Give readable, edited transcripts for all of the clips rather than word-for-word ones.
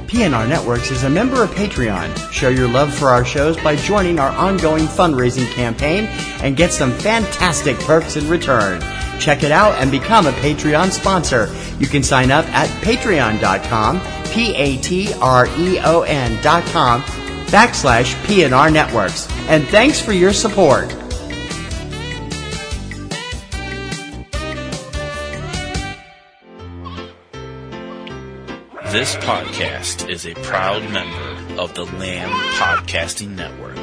PNR Networks is a member of Patreon. Show your love for our shows by joining our ongoing fundraising campaign and get some fantastic perks in return. Check it out and become a Patreon sponsor. You can sign up at patreon.com, patreon.com/PNR Networks. And thanks for your support. This podcast is a proud member of the Lamb Podcasting Network.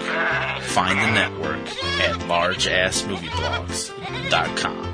Find the network at largeassmovieblogs.com.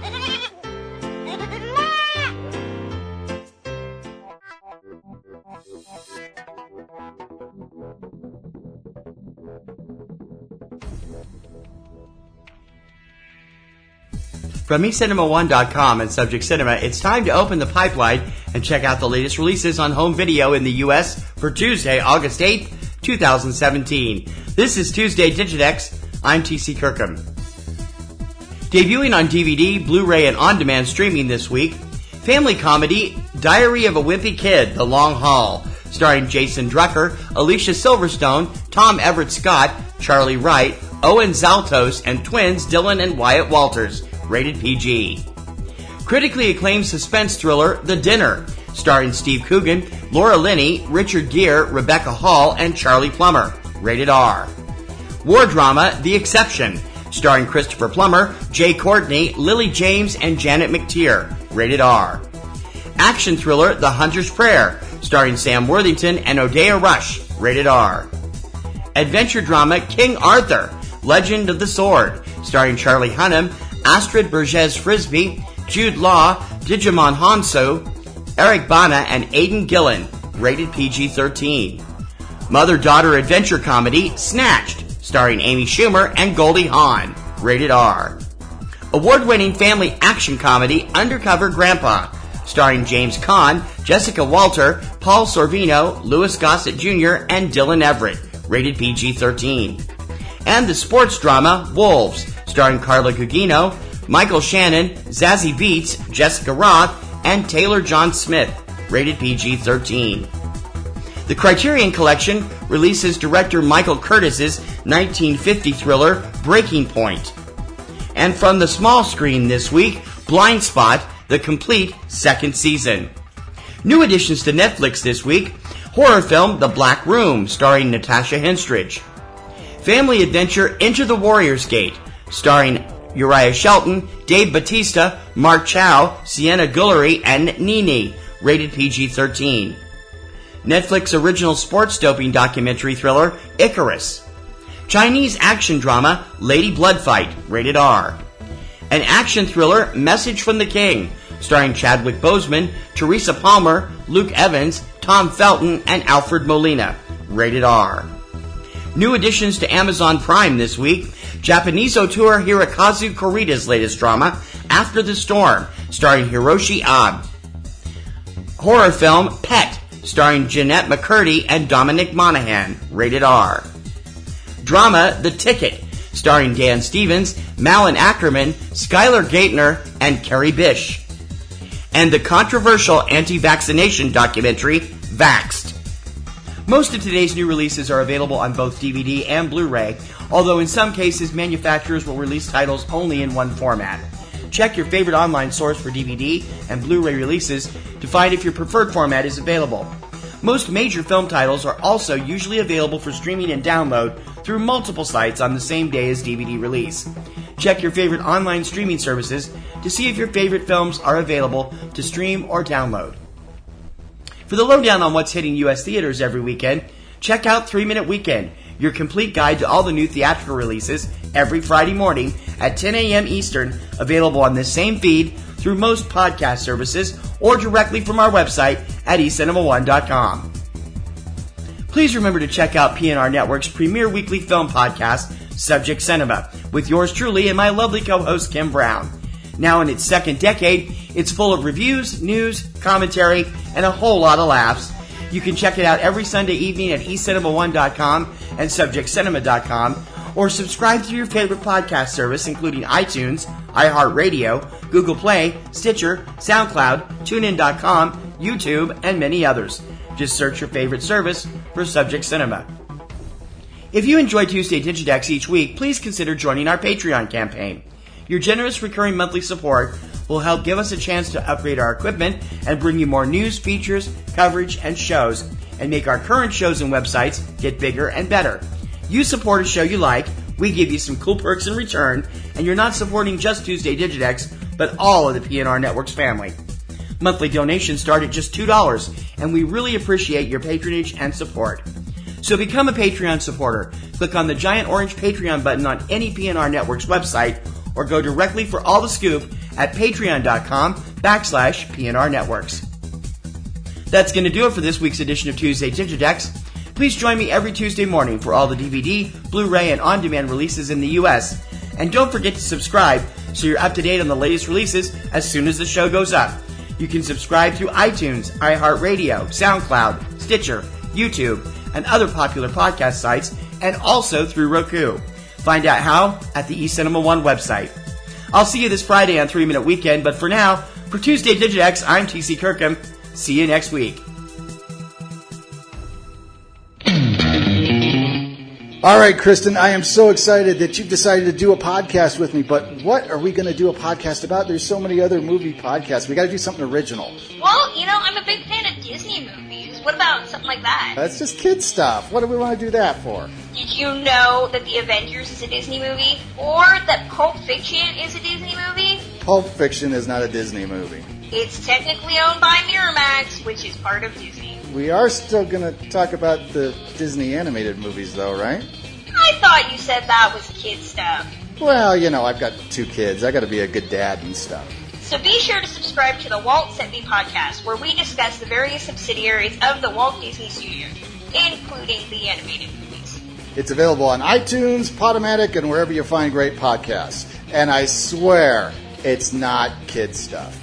From eCinemaOne.com and Subject Cinema, it's time to open the pipeline and check out the latest releases on home video in the U.S. for Tuesday, August 8th, 2017. This is Tuesday Digidex. I'm T.C. Kirkham. Debuting on DVD, Blu-ray, and on-demand streaming this week, family comedy Diary of a Wimpy Kid, The Long Haul, starring Jason Drucker, Alicia Silverstone, Tom Everett Scott, Charlie Wright, Owen Zaltos, and twins Dylan and Wyatt Walters. Rated PG. Critically acclaimed suspense thriller, The Dinner, starring Steve Coogan, Laura Linney, Richard Gere, Rebecca Hall, and Charlie Plummer. Rated R. War drama, The Exception, starring Christopher Plummer, Jay Courtney, Lily James, and Janet McTeer. Rated R. Action thriller, The Hunter's Prayer, starring Sam Worthington and Odeya Rush. Rated R. Adventure drama, King Arthur, Legend of the Sword, starring Charlie Hunnam, Astrid Burgess Frisbee, Jude Law, Digimon Hanso, Eric Bana, and Aidan Gillen. Rated PG-13. Mother-daughter adventure comedy, Snatched, starring Amy Schumer and Goldie Hawn. Rated R. Award-winning family action comedy, Undercover Grandpa, starring James Caan, Jessica Walter, Paul Sorvino, Louis Gossett Jr., and Dylan Everett. Rated PG-13. And the sports drama, Wolves, starring Carla Gugino, Michael Shannon, Zazie Beetz, Jessica Roth, and Taylor John Smith. Rated PG-13. The Criterion Collection releases director Michael Curtis's 1950 thriller, Breaking Point. And from the small screen this week, Blind Spot, the complete second season. New additions to Netflix this week, horror film The Black Room, starring Natasha Henstridge. Family adventure Into the Warrior's Gate, starring Uriah Shelton, Dave Bautista, Mark Chow, Sienna Guillory, and Nene. Rated PG-13. Netflix original sports doping documentary thriller, Icarus. Chinese action drama, Lady Bloodfight. Rated R. An action thriller, Message from the King, starring Chadwick Boseman, Teresa Palmer, Luke Evans, Tom Felton, and Alfred Molina. Rated R. New additions to Amazon Prime this week, Japanese auteur Hirokazu Korida's latest drama, After the Storm, starring Hiroshi Abe. Horror film, Pet, starring Jeanette McCurdy and Dominic Monaghan. Rated R. Drama, The Ticket, starring Dan Stevens, Malin Ackerman, Skylar Gaitner, and Carrie Bish. And the controversial anti-vaccination documentary, Vaxxed. Most of today's new releases are available on both DVD and Blu-ray, although in some cases manufacturers will release titles only in one format. Check your favorite online source for DVD and Blu-ray releases to find if your preferred format is available. Most major film titles are also usually available for streaming and download through multiple sites on the same day as DVD release. Check your favorite online streaming services to see if your favorite films are available to stream or download. For the lowdown on what's hitting U.S. theaters every weekend, check out 3 Minute Weekend, your complete guide to all the new theatrical releases every Friday morning at 10 a.m. Eastern, available on this same feed through most podcast services or directly from our website at eCinemaOne.com. Please remember to check out PNR Network's premier weekly film podcast, Subject Cinema, with yours truly and my lovely co-host Kim Brown. Now in its second decade, it's full of reviews, news, commentary, and a whole lot of laughs. You can check it out every Sunday evening at eCinemaOne.com and SubjectCinema.com, or subscribe to your favorite podcast service, including iTunes, iHeartRadio, Google Play, Stitcher, SoundCloud, TuneIn.com, YouTube, and many others. Just search your favorite service for Subject Cinema. If you enjoy Tuesday Digidex each week, please consider joining our Patreon campaign. Your generous recurring monthly support will help give us a chance to upgrade our equipment and bring you more news, features, coverage, and shows, and make our current shows and websites get bigger and better. You support a show you like, we give you some cool perks in return, and you're not supporting just Tuesday Digidex, but all of the PNRNetworks family. Monthly donations start at just $2, and we really appreciate your patronage and support. So become a Patreon supporter. Click on the giant orange Patreon button on any PNRNetworks website, or go directly for all the scoop at patreon.com/PNRNetworks. That's going to do it for this week's edition of Tuesday Digidex. Please join me every Tuesday morning for all the DVD, Blu-ray, and on-demand releases in the U.S. And don't forget to subscribe so you're up to date on the latest releases as soon as the show goes up. You can subscribe through iTunes, iHeartRadio, SoundCloud, Stitcher, YouTube, and other popular podcast sites, and also through Roku. Find out how at the eCinemaOne website. I'll see you this Friday on 3 Minute Weekend, but for now, for Tuesday Digidex, I'm TC Kirkham. See you next week. All right, Kristen, I am so excited that you've decided to do a podcast with me, but what are we going to do a podcast about? There's so many other movie podcasts. We got to do something original. Well, I'm a big fan of Disney movies. What about something like that? That's just kid stuff. What do we want to do that for? Did you know that The Avengers is a Disney movie? Or that Pulp Fiction is a Disney movie? Pulp Fiction is not a Disney movie. It's technically owned by Miramax, which is part of Disney. We are still going to talk about the Disney animated movies, though, right? I thought you said that was kid stuff. Well, I've got 2 kids. I got to be a good dad and stuff. So be sure to subscribe to the Walt Sent Me podcast, where we discuss the various subsidiaries of the Walt Disney Studios, including the animated movies. It's available on iTunes, Podomatic, and wherever you find great podcasts. And I swear, it's not kid stuff.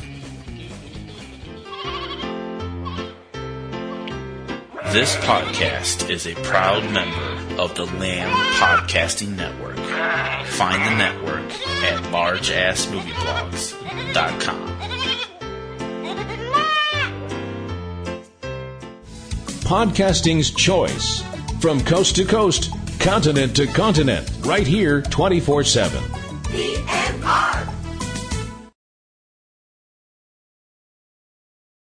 This podcast is a proud member of the Lamb Podcasting Network. Find the network at largeassmovieblogs.com. Podcasting's choice. From coast to coast, continent to continent, right here 24/7.